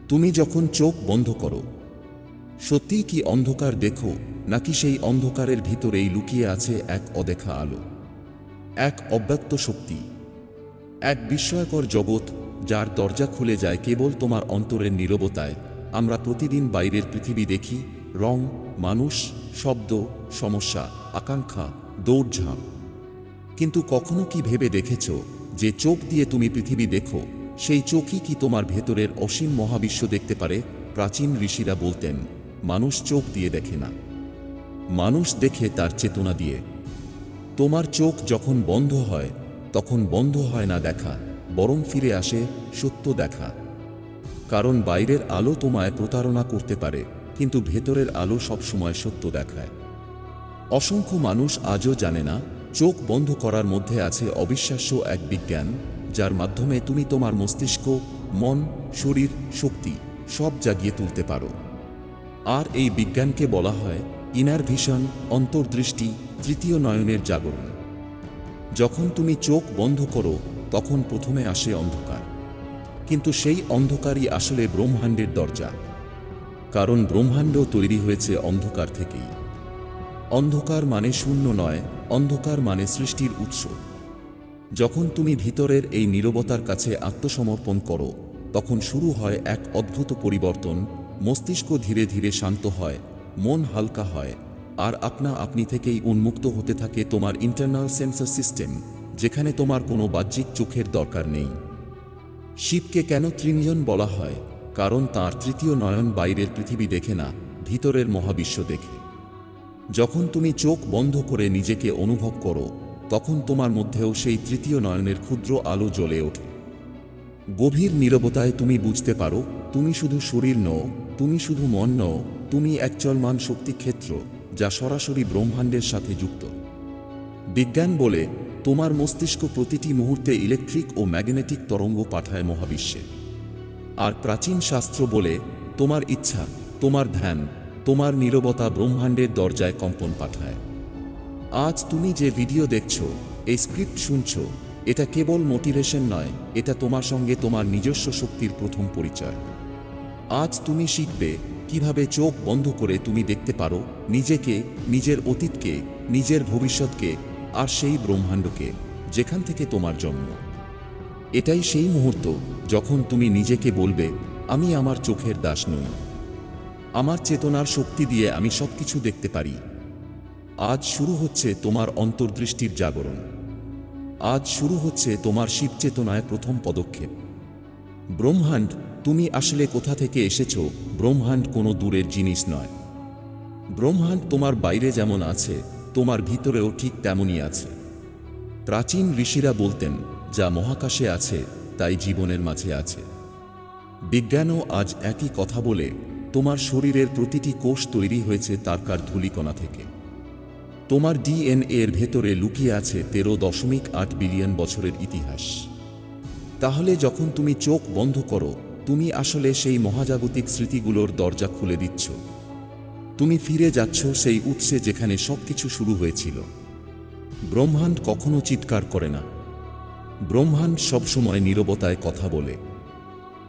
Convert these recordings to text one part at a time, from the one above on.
তুমি যখন চোখ বন্ধ করো, সত্যিই কি অন্ধকার দেখো, নাকি সেই অন্ধকারের ভিতরেই লুকিয়ে আছে এক অদেখা আলো, এক অব্যক্ত শক্তি, এক বিস্ময়কর জগৎ যার দরজা খুলে যায় কেবল তোমার অন্তরের নীরবতায়? আমরা প্রতিদিন বাইরের পৃথিবী দেখি, রং, মানুষ, শব্দ, সমস্যা, আকাঙ্ক্ষা, দৌড়ঝাঁপ। কিন্তু কখনো কি ভেবে দেখেছ যে চোখ দিয়ে তুমি পৃথিবী দেখো, সেই চোখই কি তোমার ভেতরের অসীম মহাবিশ্ব দেখতে পারে? প্রাচীন ঋষিরা বলতেন, মানুষ চোখ দিয়ে দেখে না, মানুষ দেখে তার চেতনা দিয়ে। তোমার চোখ যখন বন্ধ হয়, তখন বন্ধ হয় না দেখা, বরং ফিরে আসে সত্য দেখা। কারণ বাইরের আলো তোমায় প্রতারণা করতে পারে, কিন্তু ভেতরের আলো সবসময় সত্য দেখায়। অসংখ্য মানুষ আজও জানে না, চোখ বন্ধ করার মধ্যে আছে অবিশ্বাস্য এক বিজ্ঞান, যার মাধ্যমে তুমি তোমার মস্তিষ্ক, মন, শরীর, শক্তি সব জাগিয়ে তুলতে পারো। আর এই বিজ্ঞানকে বলা হয় ইনার ভিশন, অন্তর্দৃষ্টি, তৃতীয় নয়নের জাগরণ। যখন তুমি চোখ বন্ধ করো, তখন প্রথমে আসে অন্ধকার, কিন্তু সেই অন্ধকারই আসলে ব্রহ্মাণ্ডের দরজা। কারণ ব্রহ্মাণ্ড তৈরি হয়েছে অন্ধকার থেকেই। অন্ধকার মানে শূন্য নয়, অন্ধকার মানে সৃষ্টির উৎস। যখন তুমি ভিতরের এই নীরবতার কাছে আত্মসমর্পণ করো, তখন শুরু হয় এক অদ্ভুত পরিবর্তন। মস্তিষ্ক ধীরে ধীরে শান্ত হয়, মন হালকা হয়, আর আপনি থেকেই উন্মুক্ত হতে থাকে তোমার ইন্টারনাল সেন্সর সিস্টেম, যেখানে তোমার কোনো বাহ্যিক চোখের দরকার নেই। শিবকে কেন ত্রিনয়ন বলা হয়? কারণ তাঁর তৃতীয় নয়ন বাইরের পৃথিবী দেখে না, ভিতরের মহাবিশ্ব দেখে। যখন তুমি চোখ বন্ধ করে নিজেকে অনুভব করো, তখন তোমার মধ্যেও সেই তৃতীয় নয়নের ক্ষুদ্র আলো জ্বলে ওঠে। গভীর নীরবতায় তুমি বুঝতে পারো, তুমি শুধু শরীর নও, তুমি শুধু মন নও, তুমি এক চলমান শক্তিক্ষেত্র, যা সরাসরি ব্রহ্মাণ্ডের সাথে যুক্ত। বিজ্ঞান বলে, তোমার মস্তিষ্ক প্রতিটি মুহূর্তে ইলেকট্রিক ও ম্যাগনেটিক তরঙ্গ পাঠায় মহাবিশ্বে। আর প্রাচীন শাস্ত্র বলে, তোমার ইচ্ছা, তোমার ধ্যান, তোমার নীরবতা ব্রহ্মাণ্ডের দরজায় কম্পন পাঠায়। আজ তুমি যে ভিডিও দেখছো, এই স্ক্রিপ্ট শুনছো, এটা কেবল মোটিভেশন নয়, এটা তোমার সঙ্গে তোমার নিজস্ব শক্তির প্রথম পরিচয়। আজ তুমি শিখবে কিভাবে চোখ বন্ধ করে তুমি দেখতে পারো নিজেকে, নিজের অতীতকে, নিজের ভবিষ্যৎকে, আর সেই ব্রহ্মাণ্ডকে যেখান থেকে তোমার জন্ম। এটাই সেই মুহূর্ত যখন তুমি নিজেকে বলবে, আমি আমার চোখের দাস নই, আমার চেতনার শক্তি দিয়ে আমি সবকিছু দেখতে পারি। আজ শুরু হচ্ছে তোমার অন্তর্দৃষ্টির জাগরণ। আজ শুরু হচ্ছে তোমার শিব চেতনায় প্রথম পদক্ষেপ। ব্রহ্মাণ্ড, তুমি আসলে কোথা থেকে এসেছো? ব্রহ্মাণ্ড কোনো দূরের জিনিস নয়। ব্রহ্মাণ্ড তোমার বাইরে যেমন আছে, তোমার ভিতরেও ঠিক তেমনই আছে। প্রাচীন ঋষিরা বলতেন, যা মহাকাশে আছে তাই জীবনের মাঝে আছে। বিজ্ঞানও আজ একই কথা বলে, তোমার শরীরের প্রতিটি কোষ তৈরি হয়েছে তারকার ধূলিকণা থেকে। তোমার ডিএনএ এর ভেতরে লুকিয়ে আছে 13.8 বিলিয়ন বছরের ইতিহাস। তাহলে যখন তুমি চোখ বন্ধ করো, তুমি আসলে সেই মহাজাগতিক স্মৃতিগুলোর দরজা খুলে দিচ্ছ। তুমি ফিরে যাচ্ছ সেই উৎসে যেখানে সবকিছু শুরু হয়েছিল। ব্রহ্মাণ্ড কখনো চিৎকার করে না, ব্রহ্মাণ্ড সবসময় নীরবতায় কথা বলে।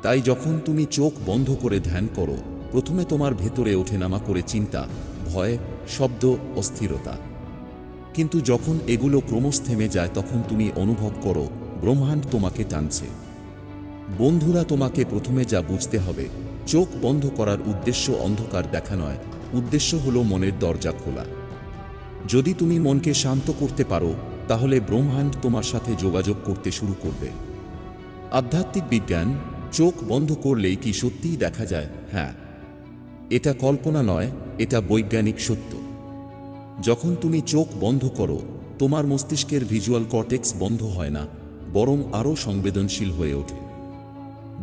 তাই যখন তুমি চোখ বন্ধ করে ধ্যান করো, প্রথমে তোমার ভেতরে ওঠেনামা করে চিন্তা, ভয়, শব্দ, অস্থিরতা। কিন্তু যখন এগুলো ক্রমশ থেমে যায়, তখন তুমি অনুভব করো ব্রহ্মাণ্ড তোমাকে টানছে। বন্ধুরা, তোমাকে প্রথমে যা বুঝতে হবে, চোখ বন্ধ করার উদ্দেশ্য অন্ধকার দেখা নয়, উদ্দেশ্য হলো মনের দরজা খোলা। যদি তুমি মনকে শান্ত করতে পারো, তাহলে ব্রহ্মাণ্ড তোমার সাথে যোগাযোগ করতে শুরু করবে। আধ্যাত্মিক বিজ্ঞান, চোখ বন্ধ করলেই কি সত্যিই দেখা যায়? হ্যাঁ, এটা কল্পনা নয়, এটা বৈজ্ঞানিক সত্য। যখন তুমি চোখ বন্ধ করো, তোমার মস্তিষ্কের ভিজুয়াল কর্টেক্স বন্ধ হয় না, বরং আরও সংবেদনশীল হয়ে ওঠে।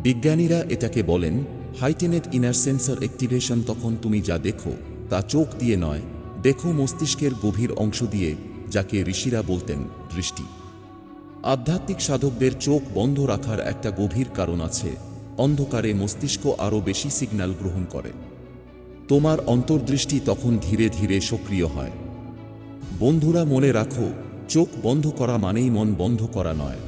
বিজ্ঞানীরা এটাকে বলেন হাইটেনেড ইনার সেন্সর অ্যাক্টিভেশন। তখন তুমি যা দেখো তা চোখ দিয়ে নয়, দেখো মস্তিষ্কের গভীর অংশ দিয়ে, যাকে ঋষিরা বলতেন দৃষ্টি। আধ্যাত্মিক সাধকদের চোখ বন্ধ রাখার একটা গভীর কারণ আছে। অন্ধকারে মস্তিষ্ক আরও বেশি সিগন্যাল গ্রহণ করে। তোমার অন্তর্দৃষ্টি তখন ধীরে ধীরে সক্রিয় হয়। বন্ধুরা, মনে রাখো, চোখ বন্ধ করা মানেই মন বন্ধ করা নয়।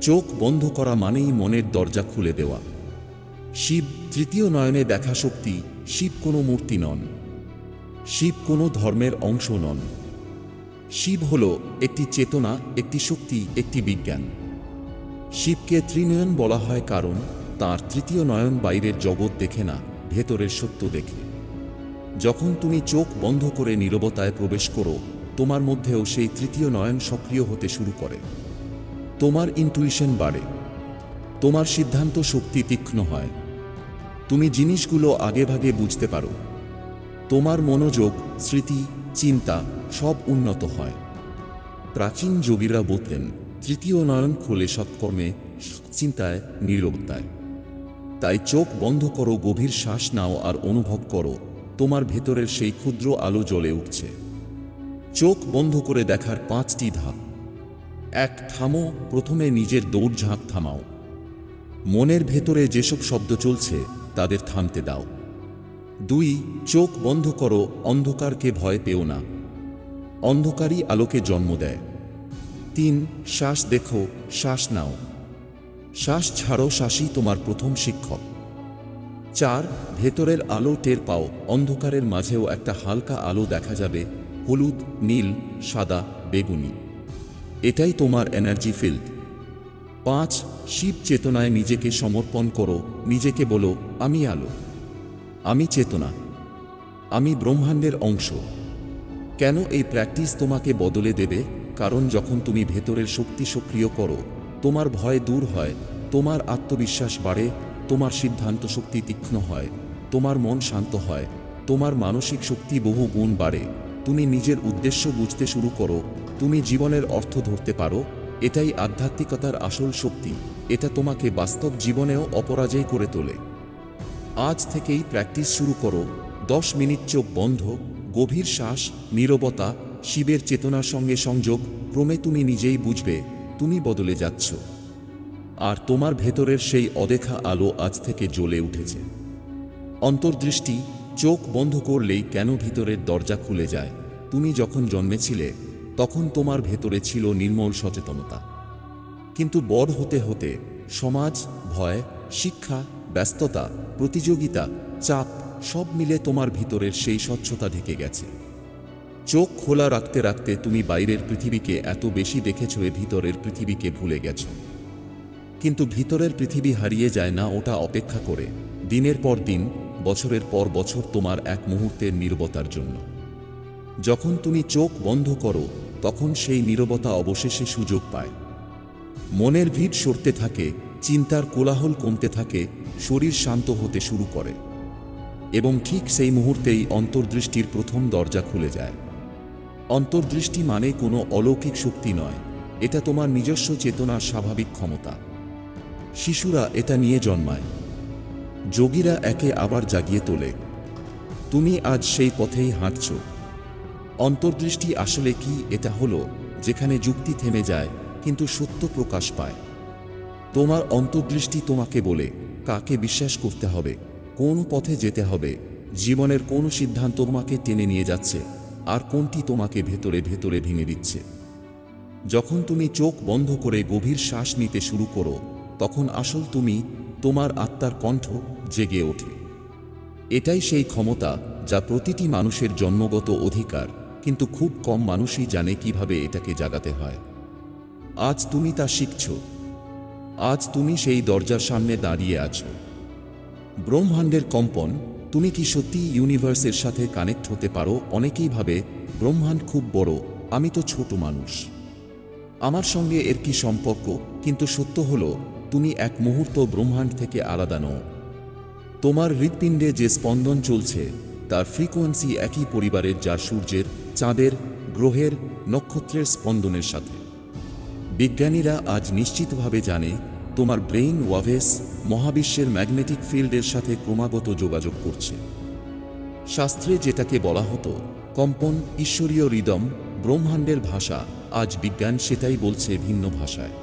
চোখ বন্ধ করা মানেই মনের দরজা খুলে দেওয়া। শিব তৃতীয় নয়নে দেখা শক্তি। শিব কোনো মূর্তি নন, শিব কোনো ধর্মের অংশ নন। শিব হল একটি চেতনা, একটি শক্তি, একটি বিজ্ঞান। শিবকে ত্রিনয়ন বলা হয় কারণ তাঁর তৃতীয় নয়ন বাইরের জগৎ দেখে না, ভেতরের সত্য দেখে। যখন তুমি চোখ বন্ধ করে নীরবতায় প্রবেশ করো, তোমার মধ্যেও সেই তৃতীয় নয়ন সক্রিয় হতে শুরু করে। তোমার ইনটুইশন বাড়ে, তোমার সিদ্ধান্ত শক্তি তীক্ষ্ণ হয়, তুমি জিনিসগুলো আগেভাগে বুঝতে পারো, তোমার মনোযোগ, স্মৃতি, চিন্তা সব উন্নত হয়। প্রাচীন যোগীরা বলতেন, তৃতীয় নয়ন খোলে সৎকর্মে, চিন্তায়, নীরবতায়। তাই চোখ বন্ধ করো, গভীর শ্বাস নাও আর অনুভব করো তোমার ভেতরের সেই ক্ষুদ্র আলো জ্বলে উঠছে। চোখ বন্ধ করে দেখার 5টি ধাপ। 1. থামো, প্রথমে নিজের দৌড়ঝাঁপ থামাও। মনের ভেতরে যেসব শব্দ চলছে তাদের থামতে দাও। 2. চোখ বন্ধ করো, অন্ধকারকে ভয় পেও না, অন্ধকারই আলোকে জন্ম দেয়। 3. শ্বাস দেখো, শ্বাস নাও, শ্বাস ছাড়ো, শ্বাসই তোমার প্রথম শিক্ষক। 4. ভেতরের আলো টের পাও, অন্ধকারের মাঝেও একটা হালকা আলো দেখা যাবে, হলুদ, নীল, সাদা, বেগুনি। এটাই তোমার এনার্জি ফিল্ড। 5. শিব চেতনায় নিজেকে সমর্পণ করো, নিজেকে বলো, আমি আলো, আমি চেতনা, আমি ব্রহ্মাণ্ডের অংশ। কেন এই প্র্যাকটিস তোমাকে বদলে দেবে? কারণ যখন তুমি ভেতরের শক্তি সক্রিয় করো, তোমার ভয় দূর হয়, তোমার আত্মবিশ্বাস বাড়ে, তোমার সিদ্ধান্ত শক্তি তীক্ষ্ণ হয়, তোমার মন শান্ত হয়, তোমার মানসিক শক্তি বহু গুণ বাড়ে, তুমি নিজের উদ্দেশ্য বুঝতে শুরু করো, তুমি জীবনের অর্থ ধরতে পারো। এটাই আধ্যাত্মিকতার আসল শক্তি, এটা তোমাকে বাস্তব জীবনেও অপরাজয় করে তোলে। আজ থেকেই প্র্যাকটিস শুরু করো। 10 মিনিট চোখ বন্ধ, গভীর শ্বাস, নীরবতা, শিবের চেতনার সঙ্গে সংযোগ। ক্রমে তুমি নিজেই বুঝবে তুমি বদলে যাচ্ছ, আর তোমার ভেতরের সেই অদেখা আলো আজ থেকে জ্বলে উঠেছে। অন্তর্দৃষ্টি, চোখ বন্ধ করলেই কেন ভিতরের দরজা খুলে যায়? তুমি যখন জন্মেছিলে তখন তোমার ভেতরে ছিল নির্মল সচেতনতা, কিন্তু বড় হতে হতে সমাজ, ভয়, শিক্ষা, ব্যস্ততা, প্রতিযোগিতা, চাপ সব মিলে তোমার ভিতরের সেই স্বচ্ছতা ঢেকে গেছে। চোখ খোলা রাখতে রাখতে তুমি বাইরের পৃথিবীকে এত বেশি দেখেছ, ভিতরের পৃথিবীকে ভুলে গেছ। কিন্তু ভিতরের পৃথিবী হারিয়ে যায় না, ওটা অপেক্ষা করে দিনের পর দিন, বছরের পর বছর তোমার এক মুহূর্তের নীরবতার জন্য। যখন তুমি চোখ বন্ধ করো তখন সেই নীরবতা অবশেষে সুযোগ পায়। মনের ভিড় সরতে থাকে, চিন্তার কোলাহল কমতে থাকে, শরীর শান্ত হতে শুরু করে, এবং ঠিক সেই মুহূর্তেই অন্তর্দৃষ্টির প্রথম দরজা খুলে যায়। অন্তর্দৃষ্টি মানে কোনো অলৌকিক শক্তি নয়, এটা তোমার নিজস্ব চেতনার স্বাভাবিক ক্ষমতা। শিশুরা এটা নিয়ে জন্মায়, যোগীরা একে আবার জাগিয়ে তোলে। তুমি আজ সেই পথেই হাঁটছ। অন্তর্দৃষ্টি আসলে কি? এটা হলো যেখানে যুক্তি থেমে যায় কিন্তু সত্য প্রকাশ পায়। তোমার অন্তর্দৃষ্টি তোমাকে বলে কাকে বিশ্বাস করতে হবে, কোন পথে যেতে হবে, জীবনের কোন সিদ্ধান্ত তোমাকে টেনে নিয়ে যাচ্ছে, আর কোনটি তোমাকে ভেতরে ভেতরে ভেঙে দিচ্ছে। যখন তুমি চোখ বন্ধ করে গভীর শ্বাস নিতে শুরু করো, তখন আসল তুমি, তোমার আত্মার কণ্ঠ জেগে ওঠে। এটাই সেই ক্ষমতা যা প্রতিটি মানুষের জন্মগত অধিকার, কিন্তু খুব কম মানুষই জানে কিভাবে এটাকে জাগাতে হয়। আজ তুমি তা শিখছ। আজ তুমি সেই দরজার সামনে দাঁড়িয়ে আছো। ব্রহ্মাণ্ডের কম্পন, তুমি কি সত্যি ইউনিভার্সের সাথে কানেক্ট হতে পারো? অনেকেই ভাবে ব্রহ্মাণ্ড খুব বড়, আমি তো ছোট মানুষ, আমার সঙ্গে এর কি সম্পর্ক? কিন্তু সত্য হলো তুমি এক মুহূর্ত ব্রহ্মাণ্ড থেকে আলাদা নও। তোমার হৃৎপিণ্ডে যে স্পন্দন চলছে তার ফ্রিকোয়েন্সি একই পরিবারের, যার সূর্যের, চাঁদের, গ্রহের, নক্ষত্রের স্পন্দনের সাথে। বিজ্ঞানীরা আজ নিশ্চিতভাবে জানে তোমার ব্রেইন ওয়াভেস মহাবিশ্বের ম্যাগনেটিক ফিল্ডের সাথে ক্রমাগত যোগাযোগ করছে। শাস্ত্রে যেটাকে বলা হতো কম্পন, ঈশ্বরীয় রিদম, ব্রহ্মাণ্ডের ভাষা, আজ বিজ্ঞান সেটাই বলছে ভিন্ন ভাষায়।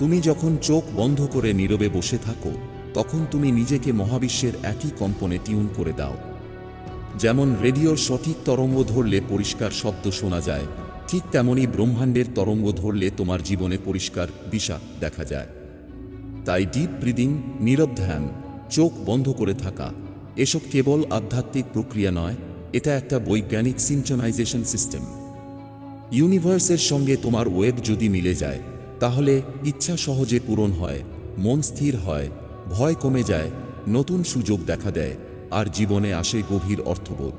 তুমি যখন চোখ বন্ধ করে নীরবে বসে থাকো তখন তুমি নিজেকে মহাবিশ্বের একই কম্পনে টিউন করে দাও। যেমন রেডিওর সঠিক তরঙ্গ ধরলে পরিষ্কার শব্দ শোনা যায়, ঠিক তেমনি ব্রহ্মাণ্ডের তরঙ্গ ধরলে তোমার জীবনে পরিষ্কার দিশা দেখা যায়। তাই ডিপ ব্রিদিং, নীরব ধ্যান, চোখ বন্ধ করে থাকা, এসব কেবল আধ্যাত্মিক প্রক্রিয়া নয়, এটা একটা বৈজ্ঞানিক সিনক্রোনাইজেশন সিস্টেম। ইউনিভার্সের সঙ্গে তোমার ওয়েব যদি মিলে যায়, তাহলে ইচ্ছা সহজে পূরণ হয়, মন স্থির হয়, ভয় কমে যায়, নতুন সুযোগ দেখা দেয়, আর জীবনে আসে গভীর অর্থবোধ।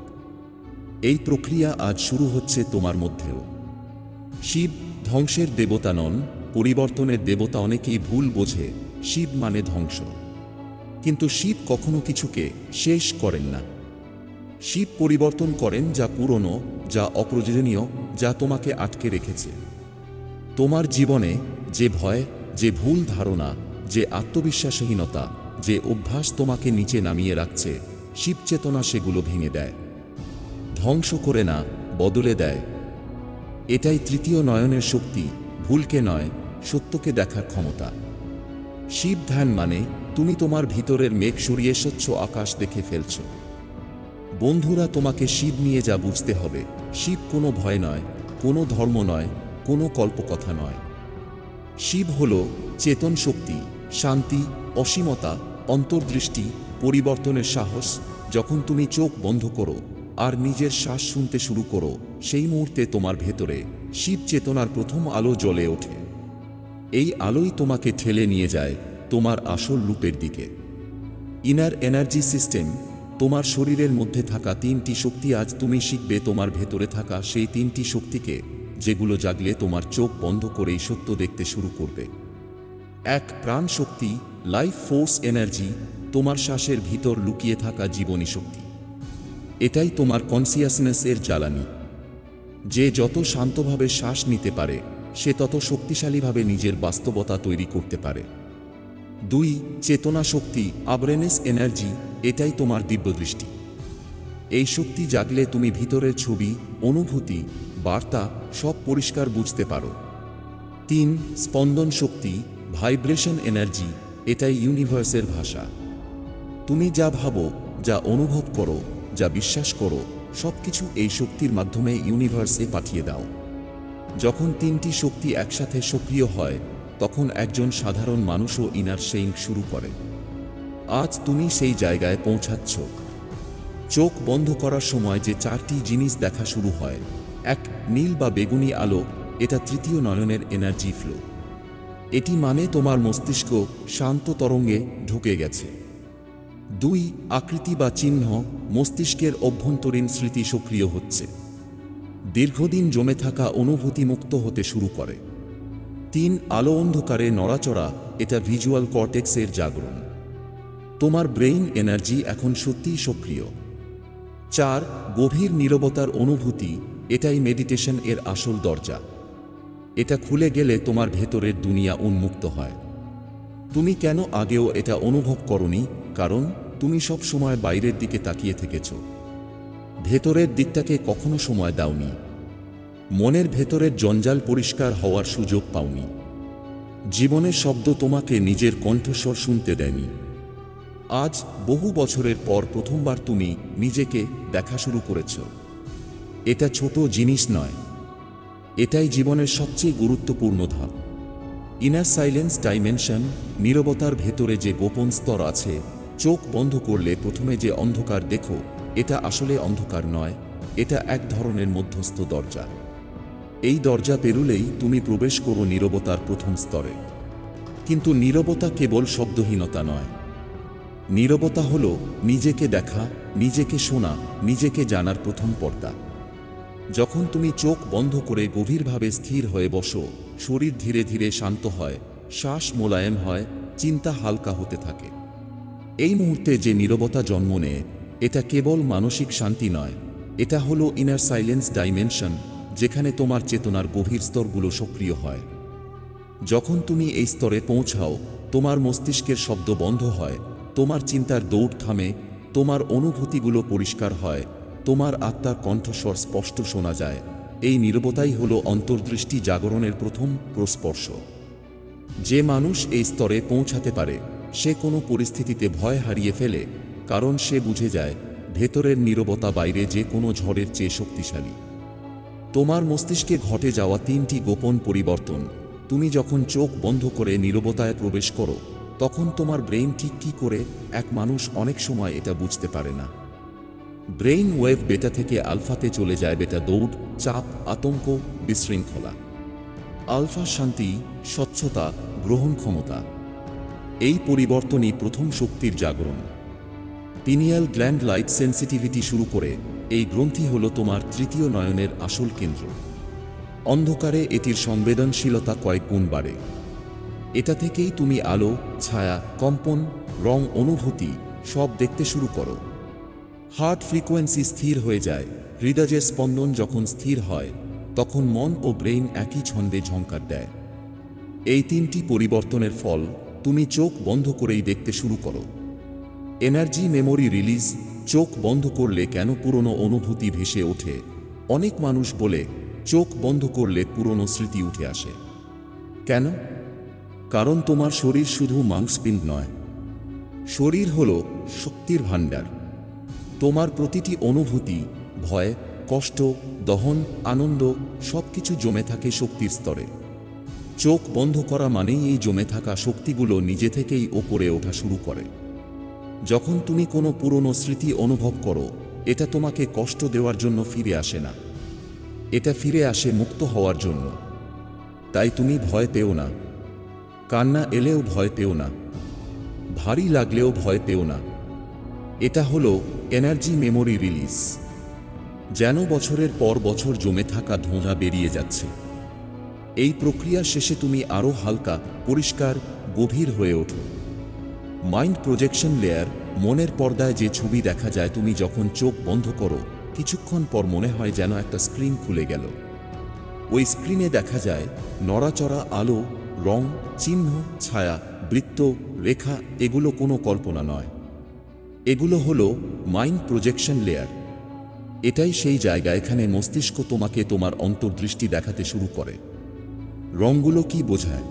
এই প্রক্রিয়া আজ শুরু হচ্ছে তোমার মধ্যেও। শিব ধ্বংসের দেবতা নন, পরিবর্তনের দেবতা। অনেকেই ভুল বোঝে, শিব মানে ধ্বংস। কিন্তু শিব কখনো কিছুকে শেষ করেন না। শিব পরিবর্তন করেন যা পুরনো, যা অপ্রয়োজনীয়, যা তোমাকে আটকে রেখেছে। তোমার জীবনে যে ভয়, যে ভুল ধারণা, যে আত্মবিশ্বাসহীনতা, যে অভ্যাস তোমাকে নিচে নামিয়ে রাখছে, শিব চেতনা সেগুলো ভেঙে দেয়। ধ্বংস করে না, বদলে দেয়। এটাই তৃতীয় নয়নের শক্তি, ভুলকে নয়, সত্যকে দেখার ক্ষমতা। শিব ধ্যান মানে তুমি তোমার ভিতরের মেঘ সরিয়ে স্বচ্ছ আকাশ দেখে ফেলছ। বন্ধুরা, তোমাকে শিব নিয়ে যা বুঝতে হবে, শিব কোনো ভয় নয়, কোনো ধর্ম নয়, কোনো কল্পকথা নয়। শিব হল চেতন শক্তি, শান্তি, অসীমতা, অন্তর্দৃষ্টি, পরিবর্তনের সাহস। যখন তুমি চোখ বন্ধ করো আর নিজের শ্বাস শুনতে শুরু করো, সেই মুহূর্তে তোমার ভেতরে শিব চেতনার প্রথম আলো জ্বলে ওঠে। এই আলোই তোমাকে ঠেলে নিয়ে যায় তোমার আসল রূপের দিকে। ইনার এনার্জি সিস্টেম, তোমার শরীরের মধ্যে থাকা তিনটি শক্তি। আজ তুমি শিখবে তোমার ভেতরে থাকা সেই তিনটি শক্তিকে, যেগুলো জাগলে তোমার চোখ বন্ধ করেই সত্য দেখতে শুরু করবে। এক, প্রাণ শক্তি, লাইফ ফোর্স এনার্জি, তোমার শ্বাসের ভিতর লুকিয়ে থাকা জীবনী শক্তি। এটাই তোমার কনসিয়াসনেস এর জ্বালানি। যে যত শান্তভাবে শ্বাস নিতে পারে, সে তত শক্তিশালীভাবে নিজের বাস্তবতা তৈরি করতে পারে। দুই, চেতনা শক্তি, অ্যাওয়ারনেস এনার্জি, এটাই তোমার দিব্যদৃষ্টি। এই শক্তি জাগলে তুমি ভিতরের ছবি, অনুভূতি, বার্তা সব পরিষ্কার বুঝতে পারো। তিন, স্পন্দন শক্তি, ভাইব্রেশন এনার্জি, এটাই ইউনিভার্সের ভাষা। তুমি যা ভাবো, যা অনুভব করো, যা বিশ্বাস করো, সবকিছু এই শক্তির মাধ্যমে ইউনিভার্সে পাঠিয়ে দাও। যখন তিনটি শক্তি একসাথে সক্রিয় হয়, তখন একজন সাধারণ মানুষও ইনার সেইং শুরু করে। আজ তুমি সেই জায়গায় পৌঁছাচ্ছ। চোখ বন্ধ করার সময় যে চারটি জিনিস দেখা শুরু হয়, এক, নীল বা বেগুনি আলো, এটা তৃতীয় নয়নের এনার্জি ফ্লো। এটি মানে তোমার মস্তিষ্ক শান্ত তরঙ্গে ঢুকে গেছে। দুই, আকৃতি বা চিহ্ন, মস্তিষ্কের অভ্যন্তরীণ স্মৃতি সক্রিয় হচ্ছে। দীর্ঘদিন জমে থাকা অনুভূতি মুক্ত হতে শুরু করে। তিন, আলো অন্ধকারে নড়াচড়া, এটা ভিজুয়াল কর্টেক্সের জাগরণ। তোমার ব্রেইন এনার্জি এখন সত্যিই সক্রিয়। চার, গভীর নীরবতার অনুভূতি, এটাই মেডিটেশন এর আসল দরজা। এটা খুলে গেলে তোমার ভেতরের দুনিয়া উন্মুক্ত হয়। তুমি কেন আগেও এটা অনুভব করনি? কারণ তুমি সব সময় বাইরের দিকে তাকিয়ে থেকেছ, ভেতরের দিকটাকে কখনো সময় দাওনি। মনের ভেতরের জঞ্জাল পরিষ্কার হওয়ার সুযোগ পাওনি। জীবনের শব্দ তোমাকে নিজের কণ্ঠস্বর শুনতে দেয়নি। আজ বহু বছরের পর প্রথমবার তুমি নিজেকে দেখা শুরু করেছ। এটা ছোট জিনিস নয়, এটাই জীবনের সবচেয়ে গুরুত্বপূর্ণ ধাপ। ইনার সাইলেন্স ডাইমেনশন, নীরবতার ভেতরে যে গোপন স্তর আছে। চোখ বন্ধ করলে প্রথমে যে অন্ধকার দেখো, এটা আসলে অন্ধকার নয়, এটা এক ধরনের মধ্যস্থ দরজা। এই দরজা পেরুলেই তুমি প্রবেশ করো নীরবতার প্রথম স্তরে। কিন্তু নীরবতা কেবল শব্দহীনতা নয়। নীরবতা হল নিজেকে দেখা, নিজেকে শোনা, নিজেকে জানার প্রথম পর্দা। যখন তুমি চোখ বন্ধ করে গভীরভাবে স্থির হয়ে বসো, শরীর ধীরে ধীরে শান্ত হয়, শ্বাস মোলায়েম হয়, চিন্তা হালকা হতে থাকে। এই মুহূর্তে যে নীরবতা জন্ম নেয়, এটা কেবল মানসিক শান্তি নয়, এটা হলো ইনার সাইলেন্স ডাইমেনশন, যেখানে তোমার চেতনার গভীর স্তরগুলো সক্রিয় হয়। যখন তুমি এই স্তরে পৌঁছাও, তোমার মস্তিষ্কের শব্দ বন্ধ হয়, তোমার চিন্তার দৌড় থামে, তোমার অনুভূতিগুলো পরিষ্কার হয়, তোমার আত্মার কণ্ঠস্বর স্পষ্ট শোনা যায়। এই নীরবতাই হলো অন্তর্দৃষ্টি জাগরণের প্রথম প্রস্পর্শ। যে মানুষ এই স্তরে পৌঁছাতে পারে, সে কোনো পরিস্থিতিতে ভয় হারিয়ে ফেলে, কারণ সে বুঝে যায় ভেতরের নীরবতা বাইরে যে কোনো ঝড়ের চেয়ে শক্তিশালী। তোমার মস্তিষ্কে ঘটে যাওয়া তিনটি গোপন পরিবর্তন। তুমি যখন চোখ বন্ধ করে নীরবতায় প্রবেশ করো, তখন তোমার ব্রেইন ঠিক কী করে এক মানুষ অনেক সময় এটা বুঝতে পারে না। ব্রেইন ওয়েভ বেটা থেকে আলফাতে চলে যায়। বেটা দৌড়, চাপ, আতঙ্ক, বিশৃঙ্খলা। আলফা শান্তি, স্বচ্ছতা, গ্রহণ ক্ষমতা। এই পরিবর্তনই প্রথম শক্তির জাগরণ। পিনিয়াল গ্ল্যান্ড লাইট সেন্সিটিভিটি শুরু করে এই গ্রন্থি হল তোমার তৃতীয় নয়নের আসল কেন্দ্র। অন্ধকারে এটির সংবেদনশীলতা কয়েক গুণ বাড়ে। এটা থেকেই তুমি আলো, ছায়া, কম্পন, রং, অনুভূতি সব দেখতে শুরু করো। হার্ট ফ্রিকোয়েন্সি স্থির হয়ে যায়। হৃদয়ের স্পন্দন যখন স্থির হয় তখন মন ও ব্রেইন একই ছন্দে ঝংকার দেয়। এই তিনটি পরিবর্তনের ফল তুমি চোখ বন্ধ করেই দেখতে শুরু করো। Energy memory release. চোখ বন্ধ করলে কেন পুরনো অনুভূতি ভেসে ওঠে? অনেক মানুষ বলে চোখ বন্ধ করলে পুরনো স্মৃতি উঠে আসে। কেন? কারণ তোমার শরীর শুধু মাংসপিণ্ড নয়, শরীর হল শক্তির ভাণ্ডার। তোমার প্রতিটি অনুভূতি, ভয়, কষ্ট, দহন, আনন্দ সবকিছু জমে থাকে শক্তির স্তরে। চোখ বন্ধ করা মানেই এই জমে থাকা শক্তিগুলো নিজে থেকেই ওপরে ওঠা শুরু করে। যখন তুমি কোনো পুরনো স্মৃতি অনুভব করো, এটা তোমাকে কষ্ট দেওয়ার জন্য ফিরে আসে না, এটা ফিরে আসে মুক্ত হওয়ার জন্য। তাই তুমি ভয় পেও না। কান্না এলেও ভয় পেও না, ভারী লাগলেও ভয় পেও না। এটা হলো এনার্জি মেমোরি রিলিজ। যেন বছরের পর বছর জমে থাকা ধোঁয়া বেরিয়ে যাচ্ছে। এই প্রক্রিয়া শেষে তুমি আরও হালকা, পরিষ্কার, গভীর হয়ে ওঠো। Mind projection layer. মনের পর্দায় যে ছবি দেখা যায়, তুমি যখন চোখ বন্ধ করো কিছুক্ষণ পর মনে হয় যেন একটা স্ক্রিন খুলে গেল। ওই স্ক্রিনে দেখা যায় নড়াচড়া, আলো, রং, চিহ্ন, ছায়া, বৃত্ত, রেখা। এগুলো কোনো কল্পনা নয়, এগুলো হলো মাইন্ড প্রজেকশন লেয়ার। এটাই সেই জায়গা এখানে মস্তিষ্ক তোমাকে তোমার অন্তর্দৃষ্টি দেখাতে শুরু করে। রঙগুলো কি বোঝায়?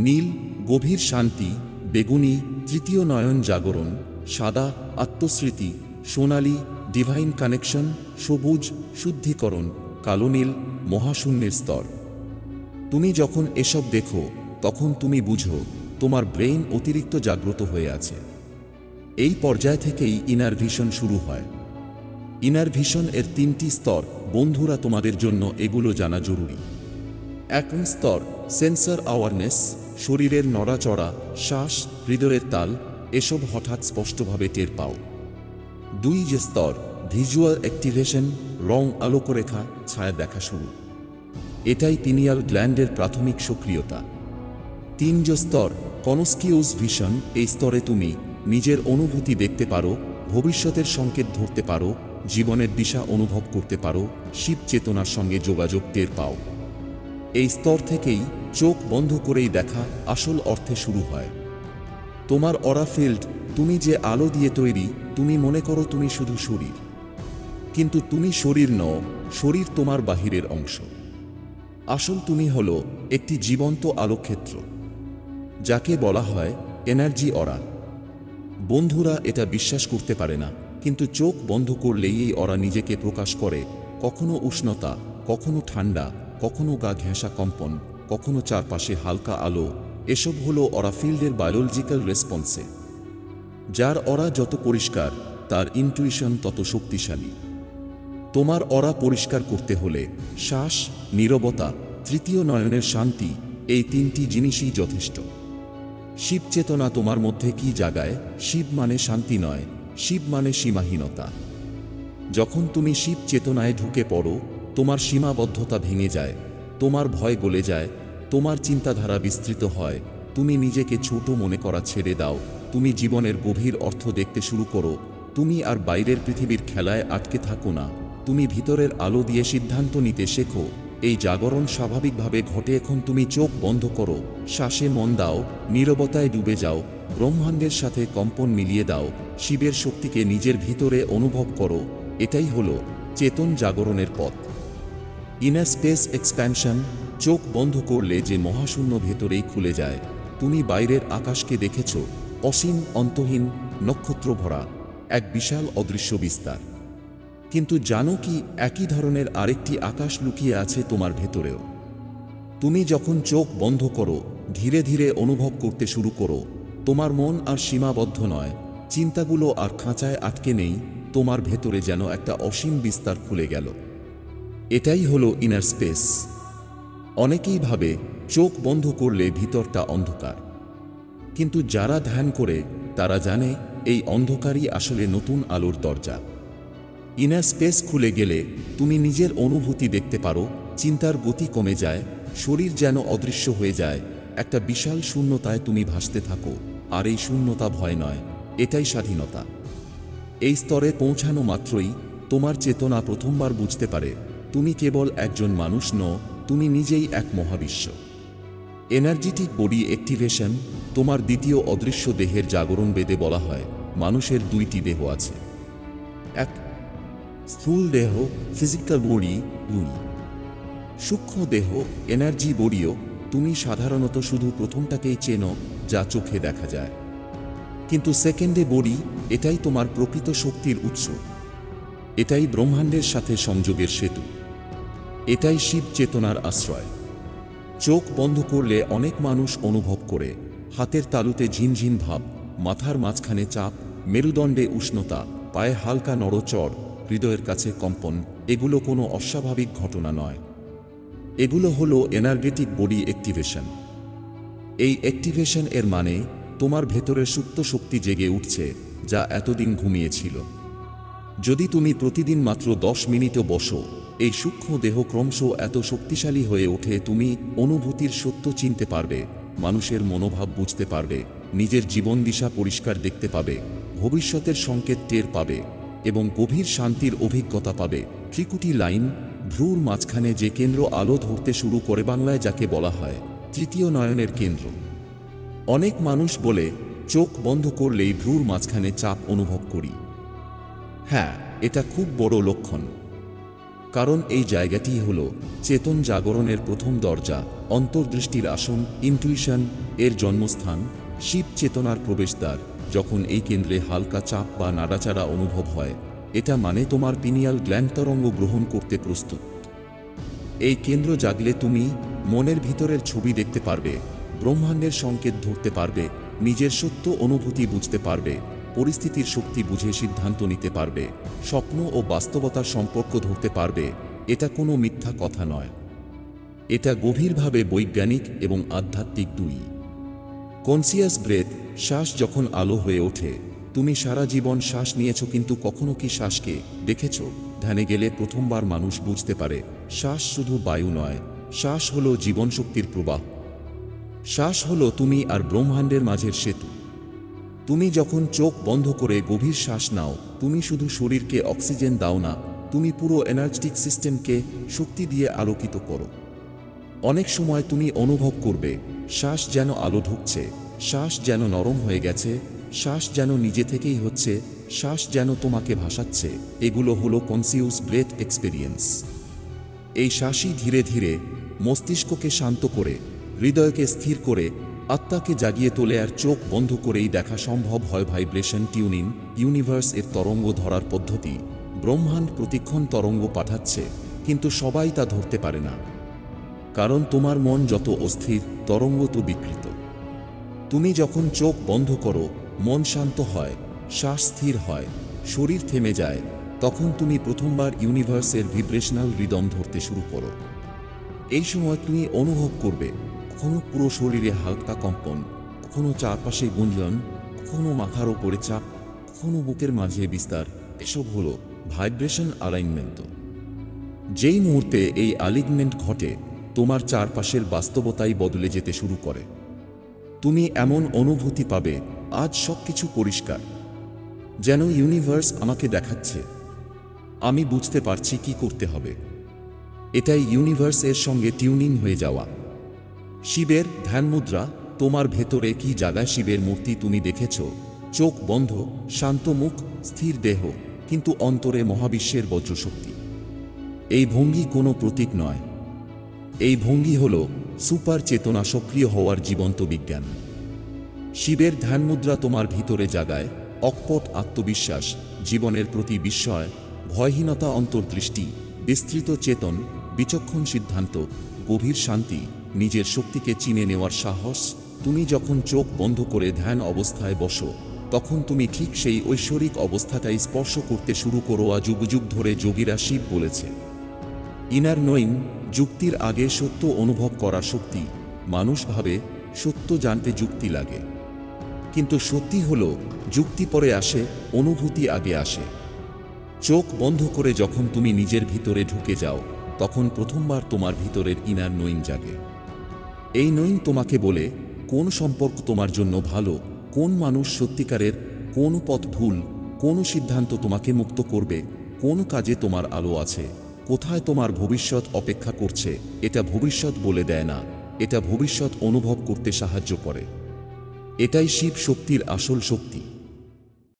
নীল, গভীর শান্তি, বেগুনি, তৃতীয় নয়ন জাগরণ, সাদা, আত্মস্মৃতি, সোনালি, ডিভাইন কানেকশন, সবুজ, শুদ্ধিকরণ, কালো নীল, মহাশূন্যের স্তর। তুমি যখন এসব দেখো তখন তুমি বুঝো তোমার ব্রেইন অতিরিক্ত জাগ্রত হয়ে আছে। এই পর্যায় থেকেই ইনার ভিশন শুরু হয়। ইনার ভিশন এর তিনটি স্তর। বন্ধুরা, তোমাদের জন্য এগুলো জানা জরুরি। এক স্তর সেন্সর অ্যাওয়ারনেস। শরীরের নড়াচড়া, শ্বাস, হৃদয়ের তাল এসব হঠাৎ স্পষ্টভাবে টের পাও। দুই যে স্তর ভিজুয়াল অ্যাক্টিভেশন। রং, আলোকরেখা, ছায়া দেখা শুরু। এটাই পিনিয়াল গ্ল্যান্ডের প্রাথমিক সক্রিয়তা। তিন যে স্তর কনস্কিউজ ভিশন। এই স্তরে তুমি নিজের অনুভূতি দেখতে পারো, ভবিষ্যতের সংকেত ধরতে পারো, জীবনের দিশা অনুভব করতে পারো, শিব চেতনার সঙ্গে যোগাযোগ টের পাও। এই স্তর থেকেই চোখ বন্ধ করেই দেখা আসল অর্থে শুরু হয়। তোমার অরা ফিল্ড। তুমি যে আলো দিয়ে তৈরি, তুমি মনে করো তুমি শুধু শরীর, কিন্তু তুমি শরীর নও। শরীর তোমার বাহিরের অংশ। আসল তুমি হলো একটি জীবন্ত আলোকক্ষেত্র, যাকে বলা হয় এনার্জি অরা। বন্ধুরা এটা বিশ্বাস করতে পারে না, কিন্তু চোখ বন্ধ করলেই এই অরা নিজেকে প্রকাশ করে। কখনো উষ্ণতা, কখনো ঠান্ডা, কখনো গা ঘেঁষা কম্পন, কখনো চারপাশে হালকা আলো। এসব হলো অরা ফিল্ডের বায়োলজিক্যাল রেসপন্সে। যার অরা যত পরিষ্কার, তার ইনটুইশন তত শক্তিশালী। তোমার অরা পরিষ্কার করতে হলে শ্বাস, নীরবতা, তৃতীয় নয়নের শান্তি, এই তিনটি জিনিসই যথেষ্ট। শিব চেতনা তোমার মধ্যে কি জাগায়? শিব মানে শান্তি নয়, শিব মানে সীমাহীনতা। যখন তুমি শিব চেতনায় ঢুকে পড়ো, তোমার সীমাবদ্ধতা ভেঙে যায়, তোমার ভয় গলে যায়, তোমার চিন্তাধারা বিস্তৃত হয়। তুমি নিজেকে ছোট মনে করা ছেড়ে দাও, তুমি জীবনের গভীর অর্থ দেখতে শুরু করো। তুমি আর বাইরের পৃথিবীর খেলায় আটকে থাকো না, তুমি ভিতরের আলো দিয়ে সিদ্ধান্ত নিতে শেখো। এই জাগরণ স্বাভাবিকভাবে ঘটে। এখন তুমি চোখ বন্ধ করো, শ্বাসে মন দাও, নীরবতায় ডুবে যাও, ব্রহ্মাণ্ডের সাথে কম্পন মিলিয়ে দাও, শিবের শক্তিকে নিজের ভিতরে অনুভব করো। এটাই হলো চেতন জাগরণের পথ। Inner space expansion. চোখ বন্ধ করলে যে মহাশূন্য ভেতরেই খুলে যায়। তুমি বাইরের আকাশকে দেখেছ, অসীম, অন্তহীন, নক্ষত্র ভরা এক বিশাল অদৃশ্য বিস্তার। কিন্তু জানো কি, একই ধরনের আরেকটি আকাশ লুকিয়ে আছে তোমার ভেতরেও। তুমি যখন চোখ বন্ধ করো, ধীরে ধীরে অনুভব করতে শুরু করো তোমার মন আর সীমাবদ্ধ নয়, চিন্তাগুলো আর খাঁচায় আটকে নেই, তোমার ভেতরে যেন একটা অসীম বিস্তার খুলে গেল। এটাই হলো ইনার স্পেস। অনেকেই ভাবে চোখ বন্ধ করলে ভিতরটা অন্ধকার, কিন্তু যারা ধ্যান করে তারা জানে এই অন্ধকারই আসলে নতুন আলোর দরজা। ইনার স্পেস খুলে গেলে তুমি নিজের অনুভূতি দেখতে পারো, চিন্তার গতি কমে যায়, শরীর যেন অদৃশ্য হয়ে যায়, একটা বিশাল শূন্যতায় তুমি ভাসতে থাকো। আর এই শূন্যতা ভয় নয়, এটাই স্বাধীনতা। এই স্তরে পৌঁছানো মাত্রই তোমার চেতনা প্রথমবার বুঝতে পারে তুমি কেবল একজন মানুষ নও, তুমি নিজেই এক মহাবিশ্ব। এনার্জেটিক বডি অ্যাক্টিভেশন, তোমার দ্বিতীয় অদৃশ্য দেহের জাগরণ। বেদে বলা হয় মানুষের দুইটি দেহ আছে, এক স্থূল দেহ ফিজিক্যাল বডি, দুই সূক্ষ্ম দেহ এনার্জি বডিও। তুমি সাধারণত শুধু প্রথমটাকেই চেনো, যা চোখে দেখা যায়, কিন্তু সেকেন্ডে বডি, এটাই তোমার প্রকৃত শক্তির উৎস, এটাই ব্রহ্মাণ্ডের সাথে সংযোগের সেতু, এটাই শিব চেতনার আশ্রয়। চোখ বন্ধ করলে অনেক মানুষ অনুভব করে হাতের তালুতে ঝিনঝিন ভাব, মাথার মাঝখানে চাপ, মেরুদণ্ডে উষ্ণতা, পায়ে হালকা নড়চড়, হৃদয়ের কাছে কম্পন। এগুলো কোনো অস্বাভাবিক ঘটনা নয়, এগুলো হলো এনার্জেটিক বডি অ্যাক্টিভেশন। এই অ্যাক্টিভেশন এর মানে তোমার ভেতরের সুপ্ত শক্তি জেগে উঠছে, যা এতদিন ঘুমিয়েছিল। যদি তুমি প্রতিদিন মাত্র 10 মিনিটও বসো, এই সূক্ষ্ম দেহ ক্রমশ এত শক্তিশালী হয়ে ওঠে, তুমি অনুভূতির সত্য চিনতে পারবে, মানুষের মনোভাব বুঝতে পারবে, নিজের জীবন দিশা পরিষ্কার দেখতে পাবে, ভবিষ্যতের সংকেত টের পাবে এবং গভীর শান্তির অভিজ্ঞতা পাবে। ত্রিকুটি লাইন, ভ্রুর মাঝখানে যে কেন্দ্র আলো ধরতে শুরু করে, বাংলায় যাকে বলা হয় তৃতীয় নয়নের কেন্দ্র। অনেক মানুষ বলে চোখ বন্ধ করলেই ভ্রুর মাঝখানে চাপ অনুভব করি। হ্যাঁ, এটা খুব বড় লক্ষণ, কারণ এই জায়গাটি হল চেতন জাগরণের প্রথম দরজা, অন্তর্দৃষ্টির আসন, ইনটুইশন এর জন্মস্থান, শিব চেতনার প্রবেশদ্বার। যখন এই কেন্দ্রে হালকা চাপ বা নাড়াচাড়া অনুভব হয়, এটা মানে তোমার পিনিয়াল গ্ল্যান্ড তরঙ্গ গ্রহণ করতে প্রস্তুত। এই কেন্দ্র জাগলে তুমি মনের ভিতরের ছবি দেখতে পারবে, ব্রহ্মাণ্ডের সংকেত ধরতে পারবে, নিজের সত্য অনুভূতি বুঝতে পারবে, পরিস্থিতির শক্তি বুঝে সিদ্ধান্ত নিতে পারবে, স্বপ্ন ও বাস্তবতার সম্পর্ক ধরতে পারবে। এটা কোনো মিথ্যা কথা নয়, এটা গভীরভাবে বৈজ্ঞানিক এবং আধ্যাত্মিক দুই। কনসিয়াস ব্রেথ, শ্বাস যখন আলো হয়ে ওঠে, তুমি সারা জীবন শ্বাস নিয়েছো, কিন্তু কখনো কি শ্বাসকে দেখেছ? ধ্যানে গেলে প্রথমবার মানুষ বুঝতে পারে শ্বাস শুধু বায়ু নয়, শ্বাস হলো জীবনশক্তির প্রবাহ। শ্বাস হলো তুমি আর ব্রহ্মাণ্ডের মাঝের সেতু। তুমি যখন চোখ বন্ধ করে গভীর শ্বাস নাও, তুমি শুধু শরীরকে অক্সিজেন দাও না, তুমি পুরো এনার্জেটিক সিস্টেমকে শক্তি দিয়ে আলোকিত করো। অনেক সময় তুমি অনুভব করবে শ্বাস যেন আলো ঢুকছে, শ্বাস যেন নরম হয়ে গেছে, শ্বাস যেন নিজে থেকেই হচ্ছে, শ্বাস যেন তোমাকে ভাসাচ্ছে। এগুলো হলো কনসিয়াস ব্রেথ এক্সপেরিয়েন্স। এই শ্বাসই ধীরে ধীরে মস্তিষ্ককে শান্ত করে, হৃদয়কে স্থির করে, আত্মাকে জাগিয়ে তোলে। আর চোখ বন্ধ করেই দেখা সম্ভব হয় ভাইব্রেশন টিউনিং, ইউনিভার্স এর তরঙ্গ ধরার পদ্ধতি। ব্রহ্মাণ্ড প্রতিক্ষণ তরঙ্গ পাঠাচ্ছে, কিন্তু সবাই তা ধরতে পারে না, কারণ তোমার মন যত অস্থির, তরঙ্গ তো বিকৃত। তুমি যখন চোখ বন্ধ করো, মন শান্ত হয়, শ্বাস স্থির হয়, শরীর থেমে যায়, তখন তুমি প্রথমবার ইউনিভার্সের ভিব্রেশনাল রিদম ধরতে শুরু করো। এই সময় তুমি অনুভব করবে কখনো পুরো শরীরে হালকা কম্পন, কখনো চারপাশে গুঞ্জন, কখনো মাথার ওপরে চাপ, কখনো বুকের মাঝে বিস্তার। এসব হলো ভাইব্রেশন অ্যালাইনমেন্ট। যেই মুহূর্তে এই অ্যালাইনমেন্ট ঘটে, তোমার চারপাশের বাস্তবতাই বদলে যেতে শুরু করে। তুমি এমন অনুভূতি পাবে আজ সবকিছু পরিষ্কার, যেন ইউনিভার্স আমাকে দেখাচ্ছে, আমি বুঝতে পারছি কি করতে হবে। এটাই ইউনিভার্স এর সঙ্গে টিউনিং হয়ে যাওয়া। শিবের ধ্যান মুদ্রা, তোমার ভেতরে কি জায়গায় শিবের মূর্তি তুমি দেখেছ? চোখ বন্ধ, শান্ত মুখ, স্থির দেহ, কিন্তু অন্তরে মহাবিশ্বের বজ্রশক্তি। এই ভঙ্গি কোনো প্রতীক নয়, এই ভঙ্গি হল সুপার চেতনা সক্রিয় হওয়ার জীবন্ত বিজ্ঞান। শিবের ধ্যানমুদ্রা তোমার ভিতরে জাগায় অকপট আত্মবিশ্বাস, জীবনের প্রতি বিস্ময়, ভয়হীনতা, অন্তর্দৃষ্টি, বিস্তৃত চেতন, বিচক্ষণ সিদ্ধান্ত, গভীর শান্তি, নিজের শক্তিকে চিনে নেওয়ার সাহস। তুমি যখন চোখ বন্ধ করে ধ্যান অবস্থায় বসো, তখন তুমি ঠিক সেই ঐশ্বরিক অবস্থাটাই স্পর্শ করতে শুরু করো। যুগ যুগ ধরে যোগীরা শিব বলেছে ইনার নোয়িং, যুক্তির আগে সত্য অনুভব করা শক্তি। মানুষ ভাবে সত্য জানতে যুক্তি লাগে, কিন্তু সত্যি হলো যুক্তি পরে আসে, অনুভূতি আগে আসে। চোখ বন্ধ করে যখন তুমি নিজের ভিতরে ঢুকে যাও, তখন প্রথমবার তোমার ভিতরের ইনার নোয়িং জাগে। এই নোয়িং তোমাকে বলে কোন সম্পর্ক তোমার জন্য ভালো, কোন মানুষ সত্যিকারের, কোন পথ ভুল, কোন সিদ্ধান্ত তোমাকে মুক্ত করবে, কোন কাজে তোমার আলো আছে, কোথায় তোমার ভবিষ্যৎ অপেক্ষা করছে। এটা ভবিষ্যৎ বলে দেয় না, এটা ভবিষ্যৎ অনুভব করতে সাহায্য করে। এটাই শিব শক্তির আসল শক্তি।